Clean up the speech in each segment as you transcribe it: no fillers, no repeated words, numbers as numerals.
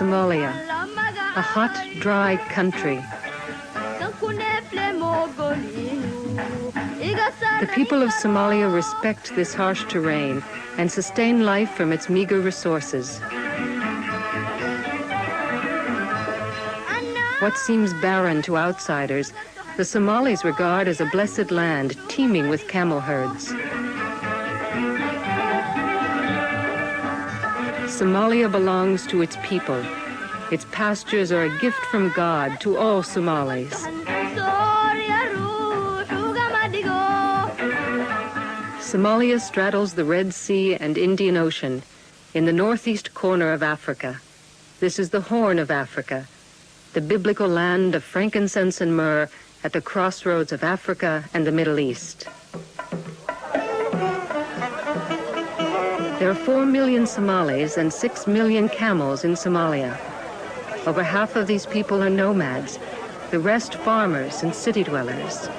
Somalia, a hot, dry country. The people of Somalia respect this harsh terrain and sustain life from its meager resources. What seems barren to outsiders, the Somalis regard as a blessed land teeming with camel herds. Somalia belongs to its people. Its pastures are a gift from God to all Somalis. Somalia straddles the Red Sea and Indian Ocean in the northeast corner of Africa. This is the Horn of Africa, the biblical land of frankincense and myrrh at the crossroads of Africa and the Middle East. There are 4 million Somalis and 6 million camels in Somalia. Over half of these people are nomads, the rest farmers and city dwellers.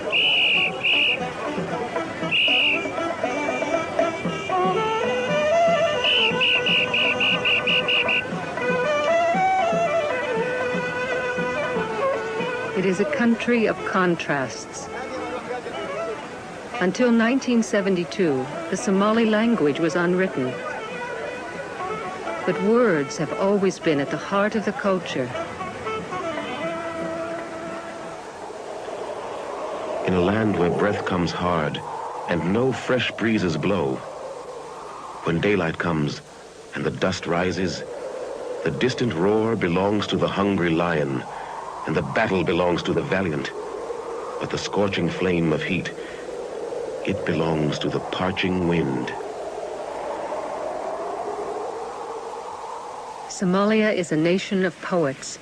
It is a country of contrasts. Until 1972, the Somali language was unwritten. But words have always been at the heart of the culture. In a land where breath comes hard and no fresh breezes blow, when daylight comes and the dust rises, the distant roar belongs to the hungry lion, and the battle belongs to the valiant. But the scorching flame of heat, it belongs to the parching wind. Somalia is a nation of poets.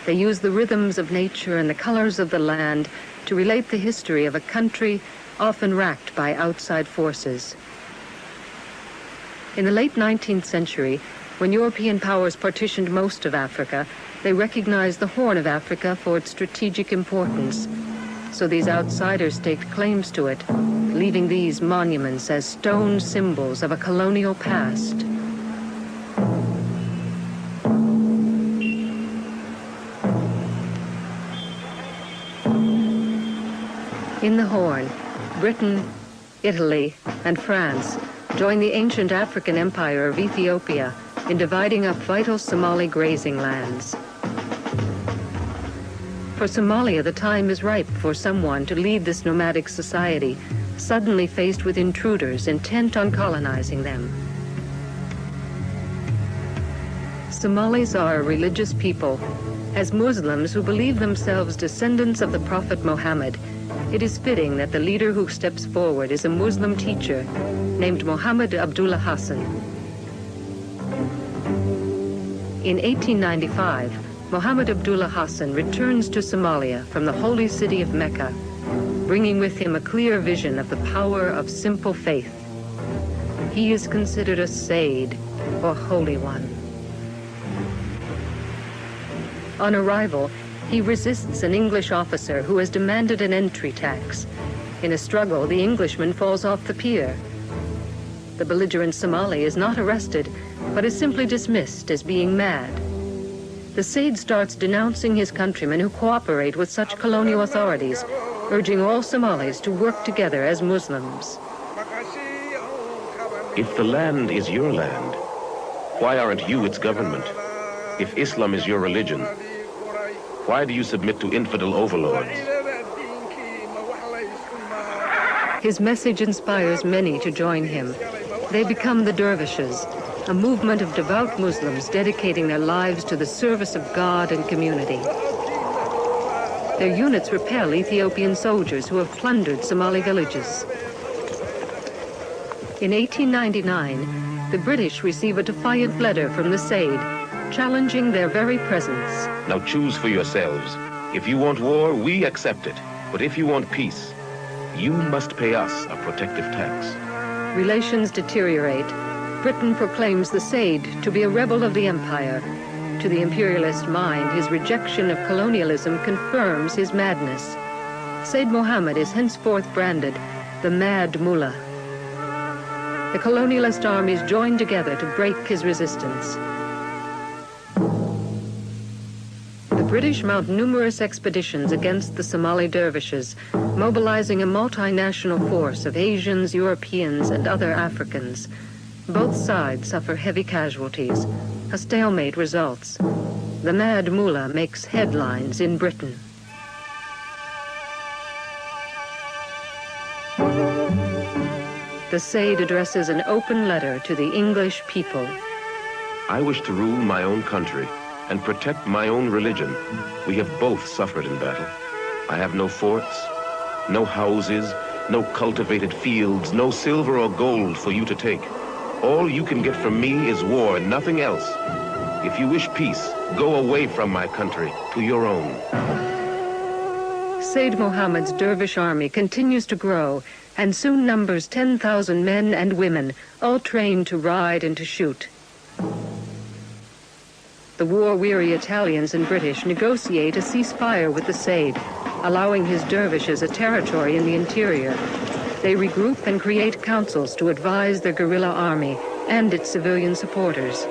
They use the rhythms of nature and the colors of the land to relate the history of a country often racked by outside forces. In the late 19th century, when European powers partitioned most of Africa, they recognized the Horn of Africa for its strategic importance. So these outsiders staked claims to it, leaving these monuments as stone symbols of a colonial past. In the Horn, Britain, Italy, and France joined the ancient African empire of Ethiopia in dividing up vital Somali grazing lands. For Somalia, the time is ripe for someone to lead this nomadic society, suddenly faced with intruders intent on colonizing them. Somalis are a religious people. As Muslims who believe themselves descendants of the Prophet Muhammad, it is fitting that the leader who steps forward is a Muslim teacher named Muhammad Abdullah Hassan. In 1895, Muhammad Abdullah Hassan returns to Somalia from the holy city of Mecca, bringing with him a clear vision of the power of simple faith. He is considered a Sayyid, or Holy One. On arrival, he resists an English officer who has demanded an entry tax. In a struggle, the Englishman falls off the pier. The belligerent Somali is not arrested, but is simply dismissed as being mad. The Sayyid starts denouncing his countrymen who cooperate with such colonial authorities, urging all Somalis to work together as Muslims. If the land is your land, why aren't you its government? If Islam is your religion, why do you submit to infidel overlords? His message inspires many to join him. They become the dervishes, a movement of devout Muslims dedicating their lives to the service of God and community. Their units repel Ethiopian soldiers who have plundered Somali villages. In 1899, the British receive a defiant letter from the Sayyid, challenging their very presence. Now choose for yourselves. If you want war, we accept it. But if you want peace, you must pay us a protective tax. Relations deteriorate. Britain proclaims the Sayyid to be a rebel of the empire. To the imperialist mind, his rejection of colonialism confirms his madness. Sayyid Muhammad is henceforth branded the Mad Mullah. The colonialist armies join together to break his resistance. British mount numerous expeditions against the Somali dervishes, mobilizing a multinational force of Asians, Europeans, and other Africans. Both sides suffer heavy casualties. A stalemate results. The Mad Mullah makes headlines in Britain. The Sayyid addresses an open letter to the English people. I wish to rule my own country and protect my own religion. We have both suffered in battle. I have no forts, no houses, no cultivated fields, no silver or gold for you to take. All you can get from me is war, nothing else. If you wish peace, go away from my country to your own. Sayyid Mohammed's dervish army continues to grow and soon numbers 10,000 men and women, all trained to ride and to shoot. The war-weary Italians and British negotiate a ceasefire with the Sayyid, allowing his dervishes a territory in the interior. They regroup and create councils to advise their guerrilla army and its civilian supporters.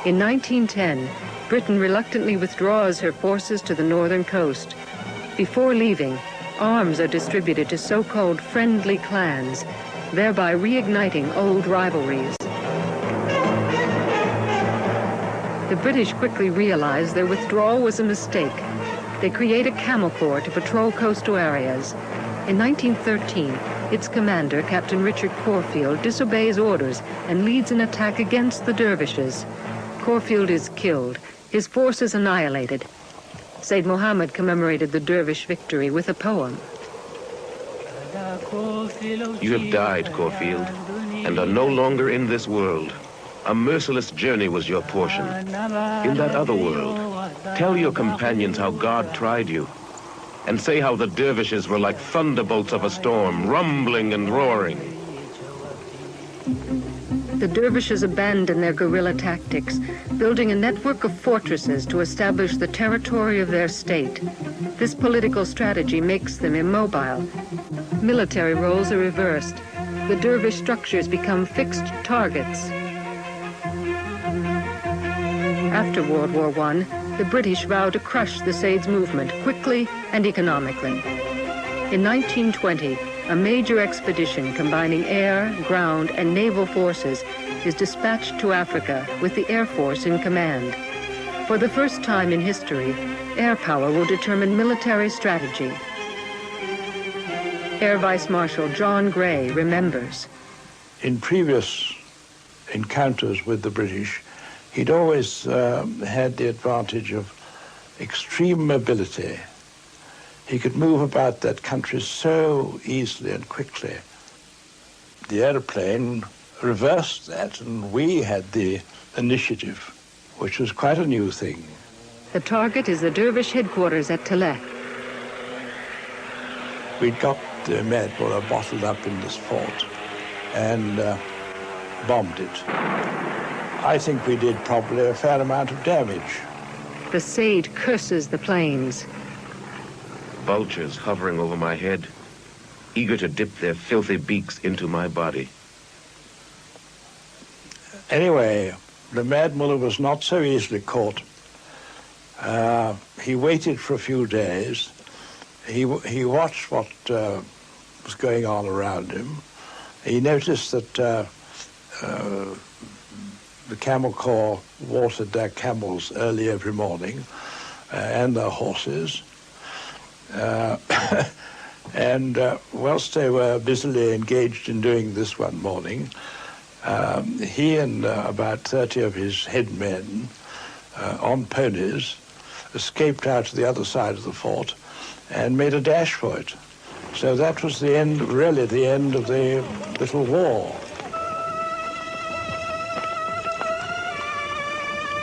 In 1910, Britain reluctantly withdraws her forces to the northern coast. Before leaving, arms are distributed to so-called friendly clans, thereby reigniting old rivalries. The British quickly realize their withdrawal was a mistake. They create a camel corps to patrol coastal areas. In 1913, its commander, Captain Richard Corfield, disobeys orders and leads an attack against the dervishes. Corfield is killed, his forces annihilated. Sayyid Mohammed commemorated the dervish victory with a poem. You have died, Corfield, and are no longer in this world. A merciless journey was your portion. In that other world, tell your companions how God tried you, and say how the dervishes were like thunderbolts of a storm, rumbling and roaring. The dervishes abandon their guerrilla tactics, building a network of fortresses to establish the territory of their state. This political strategy makes them immobile. Military roles are reversed. The dervish structures become fixed targets. After World War I, the British vowed to crush the Sayyids movement quickly and economically. In 1920, a major expedition combining air, ground, and naval forces is dispatched to Africa with the Air Force in command. For the first time in history, air power will determine military strategy. Air Vice Marshal John Gray remembers. In previous encounters with the British, he'd always had the advantage of extreme mobility. He could move about that country so easily and quickly. The airplane reversed that, and we had the initiative, which was quite a new thing. The target is the dervish headquarters at Taleh. We'd got the Mad Mullah bottled up in this fort and bombed it. I think we did probably a fair amount of damage. The Sayyid curses the planes. Vultures hovering over my head, eager to dip their filthy beaks into my body. Anyway, the Mad Mullah was not so easily caught. He waited for a few days. He watched what was going on around him. He noticed that the Camel Corps watered their camels early every morning, and their horses. And whilst they were busily engaged in doing this one morning, he and about 30 of his head men on ponies escaped out to the other side of the fort and made a dash for it. So that was the end, really the end of the little war.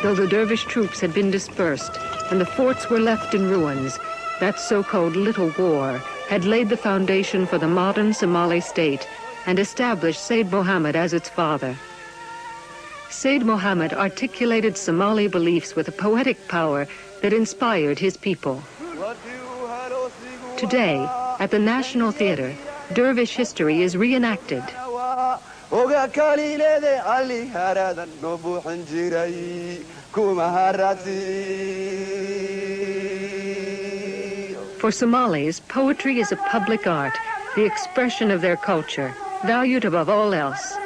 Though the dervish troops had been dispersed and the forts were left in ruins, that so-called Little War had laid the foundation for the modern Somali state and established Sayyid Mohammed as its father. Sayyid Mohammed articulated Somali beliefs with a poetic power that inspired his people. Today, at the National Theatre, dervish history is reenacted. oga kaliilede ali haradan no buuxin jiray kuma harati. For Somalis, poetry is a public art, the expression of their culture, valued above all else.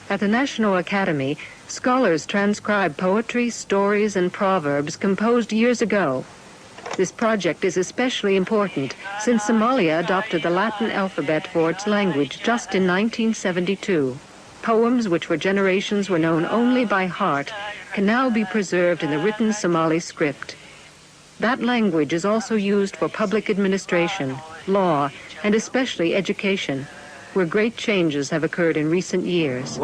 At the National Academy, scholars transcribe poetry, stories, and proverbs composed years ago. This project is especially important since Somalia adopted the Latin alphabet for its language just in 1972. Poems which for generations were known only by heart can now be preserved in the written Somali script. That language is also used for public administration, law, and especially education, where great changes have occurred in recent years.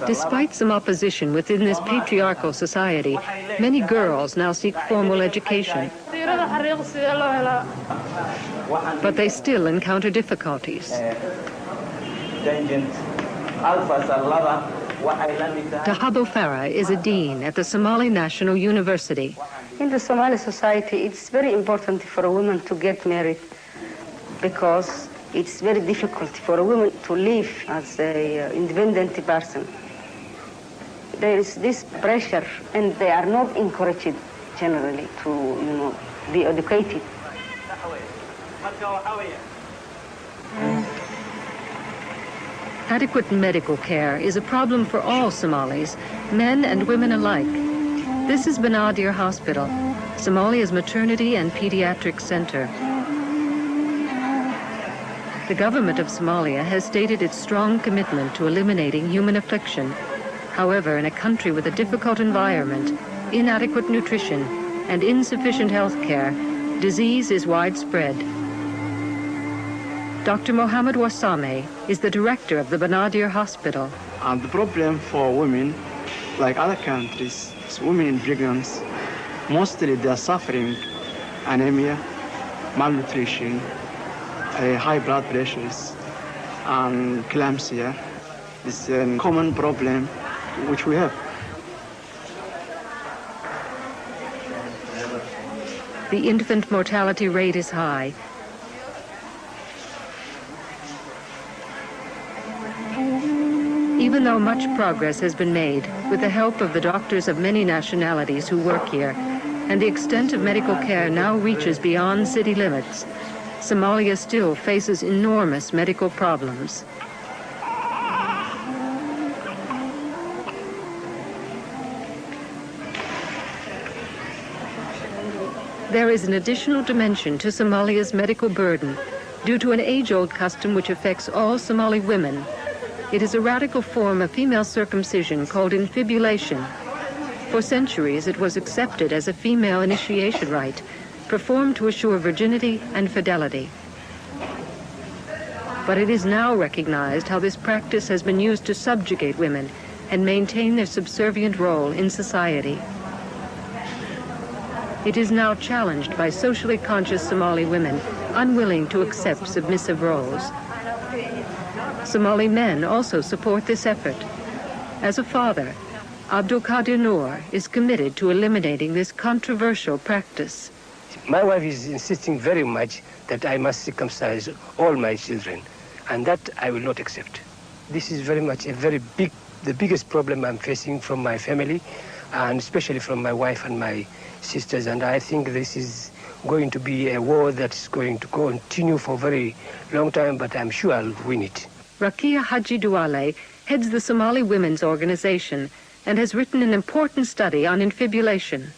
Despite some opposition within this patriarchal society, many girls now seek formal education. But they still encounter difficulties. Tahabo Farah is a dean at the Somali National University. In the Somali society, it's very important for a woman to get married because it's very difficult for a woman to live as an independent person. There is this pressure, and they are not encouraged generally to, be educated. Adequate medical care is a problem for all Somalis, men and women alike. This is Banaadir Hospital, Somalia's maternity and pediatric center. The government of Somalia has stated its strong commitment to eliminating human affliction. However, in a country with a difficult environment, inadequate nutrition, and insufficient health care, disease is widespread. Dr. Mohammed Wassame is the director of the Banaadir Hospital. And the problem for women, like other countries, is women in pregnancy. Mostly they are suffering anemia, malnutrition, high blood pressures, and eclampsia. It's a common problem which we have. The infant mortality rate is high. Even though much progress has been made with the help of the doctors of many nationalities who work here, and the extent of medical care now reaches beyond city limits, Somalia still faces enormous medical problems. There is an additional dimension to Somalia's medical burden due to an age-old custom which affects all Somali women. It is a radical form of female circumcision called infibulation. For centuries, it was accepted as a female initiation rite, performed to assure virginity and fidelity. But it is now recognized how this practice has been used to subjugate women and maintain their subservient role in society. It is now challenged by socially conscious Somali women, unwilling to accept submissive roles. Somali men also support this effort. As a father, Abdul Qadir Noor is committed to eliminating this controversial practice. My wife is insisting very much that I must circumcise all my children, and that I will not accept. This is very much the biggest problem I'm facing from my family, and especially from my wife and my sisters, and I think this is going to be a war that's going to continue for a very long time, but I'm sure I'll win it. Rakia Haji Duale heads the Somali Women's Organization and has written an important study on infibulation.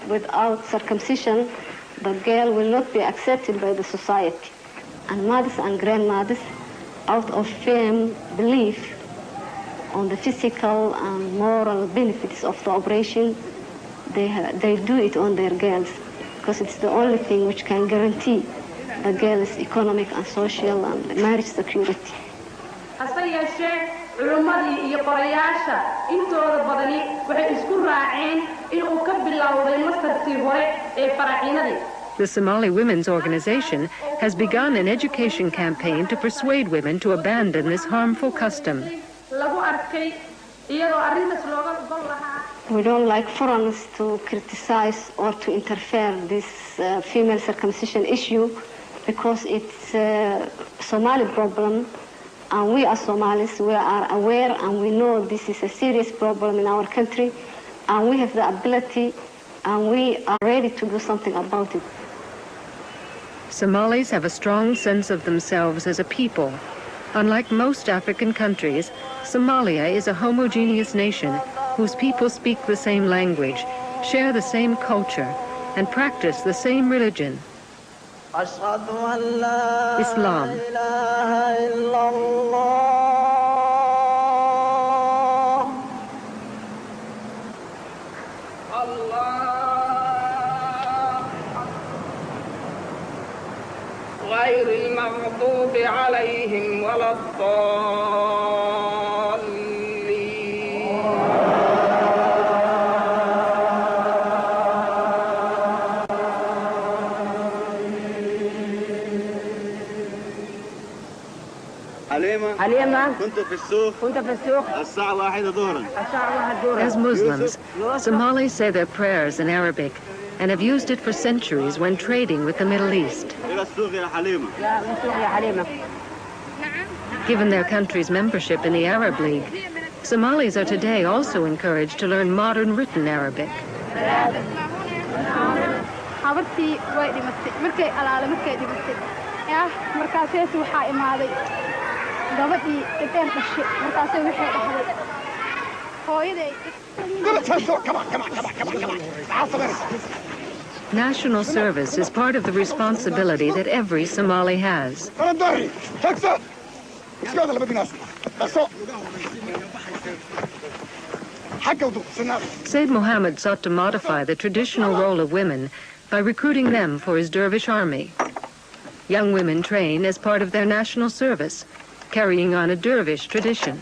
Without circumcision, the girl will not be accepted by the society. And mothers and grandmothers, out of firm belief on the physical and moral benefits of the operation, they do it on their girls, because it's the only thing which can guarantee the girls' economic and social and marriage security. culumadii iyo qorayaasha intooda badani waxay isku raaceen in uu ka bilowday mastartii hore ee faraciinadii. The Somali Women's Organization has begun an education campaign to persuade women to abandon this harmful custom. We don't like foreigners to criticize or to interfere this female circumcision issue, because it's a Somali problem, and we as Somalis, we are aware and we know this is a serious problem in our country, and we have the ability and we are ready to do something about it. Somalis have a strong sense of themselves as a people. Unlike most African countries, Somalia is a homogeneous nation whose people speak the same language, share the same culture, and practice the same religion, Islam. غير المغضوب عليهم ولا الضالين. حليمة كنت في السوق الساعة 1 ظهرا. As Muslims, Somalis say their prayers in Arabic and have used it for centuries when trading with the Middle East. Given their country's membership in the Arab League, Somalis are today also encouraged to learn modern written Arabic. National service is part of the responsibility that every Somali has. Said Mohammed sought to modify the traditional role of women by recruiting them for his dervish army. Young women train as part of their national service, carrying on a dervish tradition.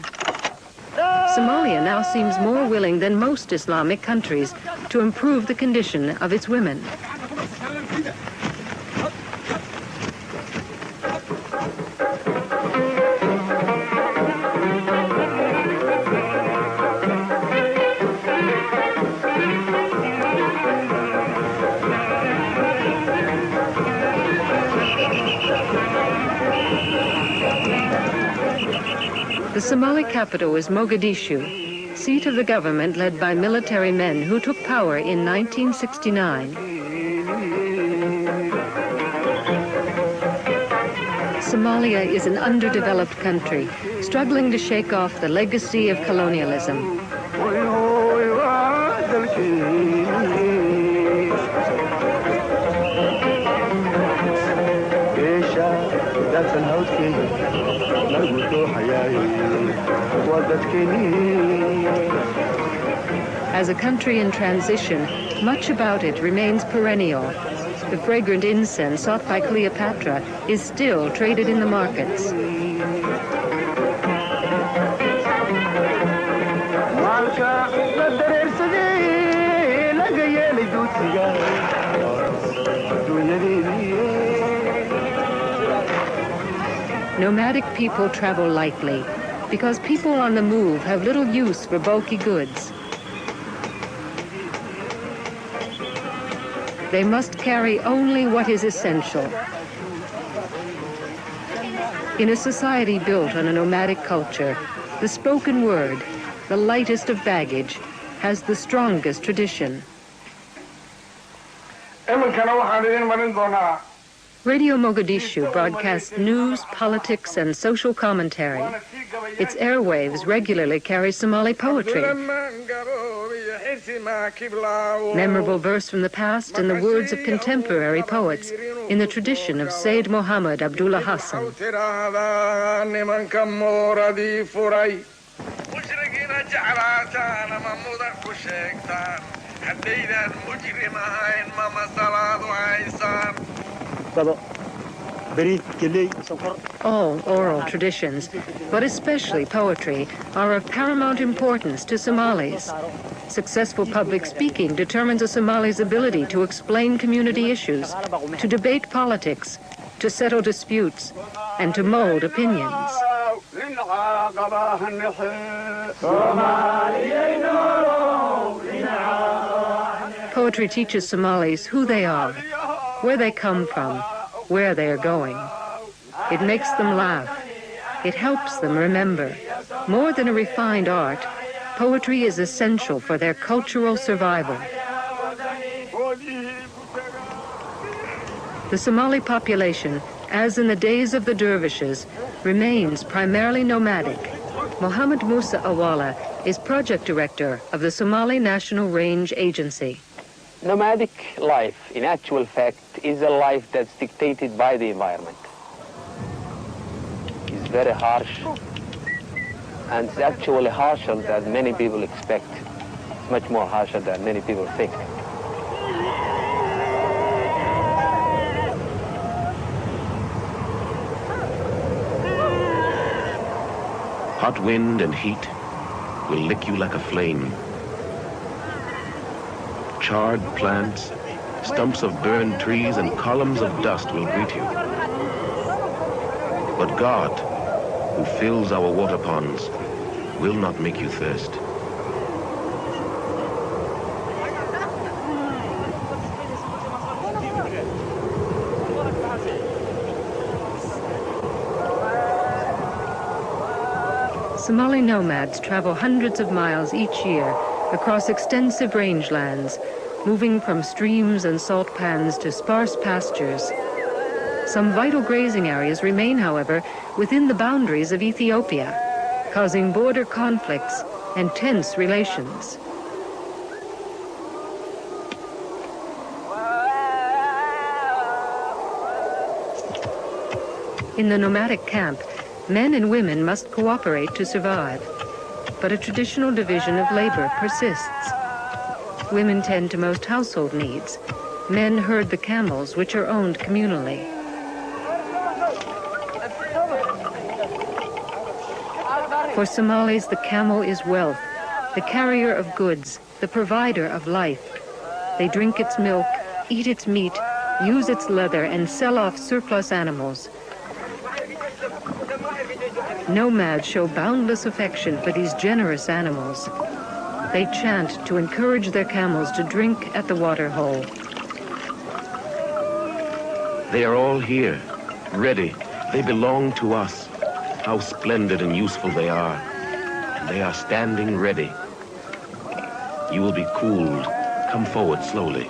Somalia now seems more willing than most Islamic countries to improve the condition of its women. The Somali capital is Mogadishu, seat of the government led by military men who took power in 1969. Somalia is an underdeveloped country, struggling to shake off the legacy of colonialism. As a country in transition, much about it remains perennial. The fragrant incense sought by Cleopatra is still traded in the markets. Nomadic people travel lightly because people on the move have little use for bulky goods. They must carry only what is essential. In a society built on a nomadic culture, the spoken word, the lightest of baggage, has the strongest tradition. Radio Mogadishu broadcasts news, politics, and social commentary. Its airwaves regularly carry Somali poetry. Memorable verse from the past and the words of contemporary poets in the tradition of Sayyid Muhammad Abdullah Hassan. haddaydan mujrim ahayn mama salaadu haysaan. All oral traditions, but especially poetry, are of paramount importance to Somalis. Successful public speaking determines a Somali's ability to explain community issues, to debate politics, to settle disputes, and to mold opinions. Poetry teaches Somalis who they are, where they come from, where they are going. It makes them laugh. It helps them remember. More than a refined art, poetry is essential for their cultural survival. The Somali population, as in the days of the dervishes, remains primarily nomadic. Mohammed Musa Awala is project director of the Somali National Range Agency. Nomadic life, in actual fact, is a life that's dictated by the environment. It's very harsh, and it's actually harsher than many people expect. It's much more harsher than many people think. Hot wind and heat will lick you like a flame. Charred plants, stumps of burned trees, and columns of dust will greet you. But God, who fills our water ponds, will not make you thirst. Somali nomads travel hundreds of miles each year across extensive rangelands, moving from streams and salt pans to sparse pastures. Some vital grazing areas remain, however, within the boundaries of Ethiopia, causing border conflicts and tense relations. In the nomadic camp, men and women must cooperate to survive, but a traditional division of labor persists. Women tend to most household needs. Men herd the camels, which are owned communally. For Somalis, the camel is wealth, the carrier of goods, the provider of life. They drink its milk, eat its meat, use its leather, and sell off surplus animals. Nomads show boundless affection for these generous animals. They chant to encourage their camels to drink at the water hole. They are all here, ready. They belong to us. How splendid and useful they are. And they are standing ready. You will be cooled. Come forward slowly.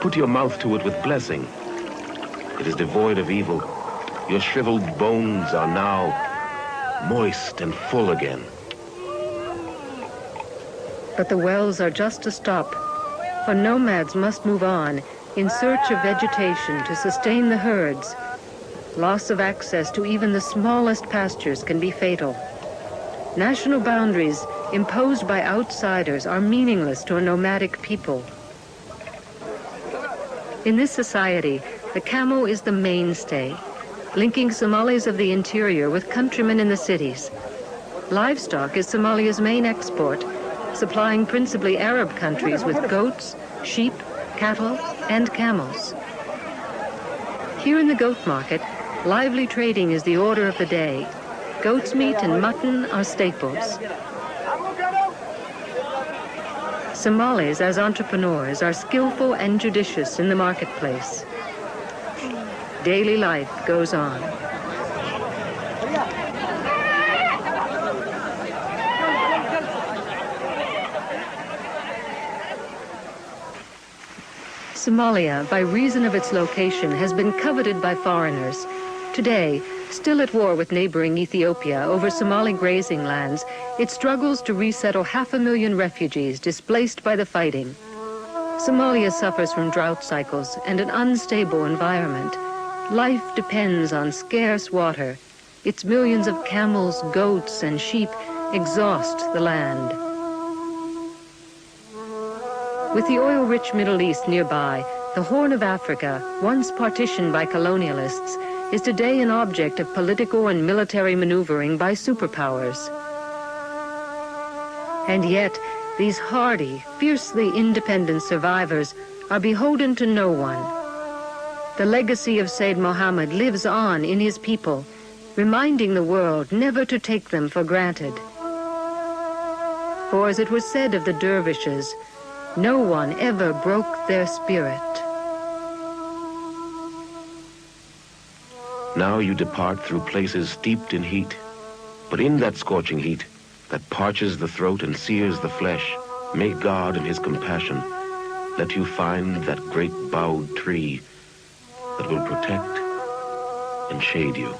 Put your mouth to it with blessing. It is devoid of evil. Your shriveled bones are now moist and full again. But the wells are just a stop, for nomads must move on in search of vegetation to sustain the herds. Loss of access to even the smallest pastures can be fatal. National boundaries imposed by outsiders are meaningless to a nomadic people. In this society, the camel is the mainstay, linking Somalis of the interior with countrymen in the cities. Livestock is Somalia's main export, supplying principally Arab countries with goats, sheep, cattle, and camels. Here in the goat market, lively trading is the order of the day. Goat's meat and mutton are staples. Somalis, as entrepreneurs, are skillful and judicious in the marketplace. Daily life goes on. Somalia, by reason of its location, has been coveted by foreigners. Today, still at war with neighboring Ethiopia over Somali grazing lands, it struggles to resettle 500,000 refugees displaced by the fighting. Somalia suffers from drought cycles and an unstable environment. Life depends on scarce water. Its millions of camels, goats, and sheep exhaust the land. With the oil-rich Middle East nearby, the Horn of Africa, once partitioned by colonialists, is today an object of political and military maneuvering by superpowers. And yet, these hardy, fiercely independent survivors are beholden to no one. The legacy of Sayyid Muhammad lives on in his people, reminding the world never to take them for granted. For as it was said of the dervishes, no one ever broke their spirit. Now you depart through places steeped in heat, but in that scorching heat that parches the throat and sears the flesh, may God in his compassion let you find that great bowed tree that will protect and shade you.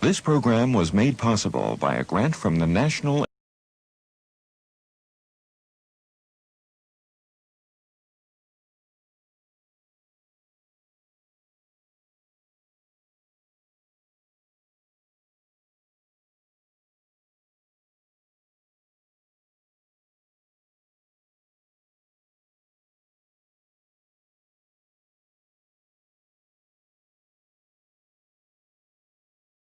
This program was made possible by a grant from the National